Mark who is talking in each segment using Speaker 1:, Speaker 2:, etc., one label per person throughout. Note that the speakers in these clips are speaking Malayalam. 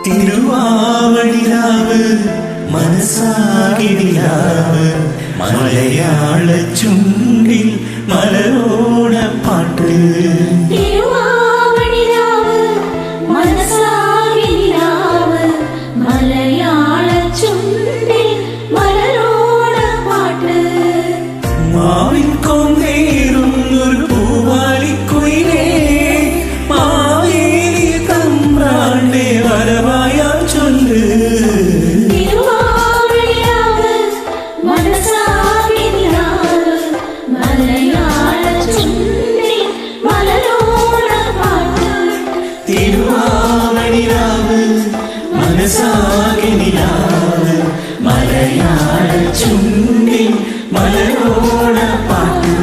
Speaker 1: തിരുവാവണിരാവ് മനസ്സാകിനിലാവ് മലയാള ചുണ്ടിൽ മലരോണ പാട്ട് മാവിൻ കൊന്നേറും ഒരു പൂവാലിക്കുയിലേ മാവേലി തമ്പ്രാന്റെ വരവായ ചൊല്ല് തിരുവാവണിരാവ് മനസ്സാകിനിലാവ് മലയാള ചുണ്ടിൽ മലരോണ പാട്ട്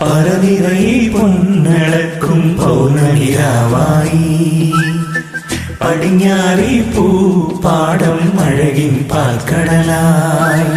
Speaker 1: പറനിറയെ പൊന്നളക്കും പൗർണമിരാവായി പടിഞ്ഞാറി പൂപ്പാടം അഴകിൻ പാൽക്കടലായി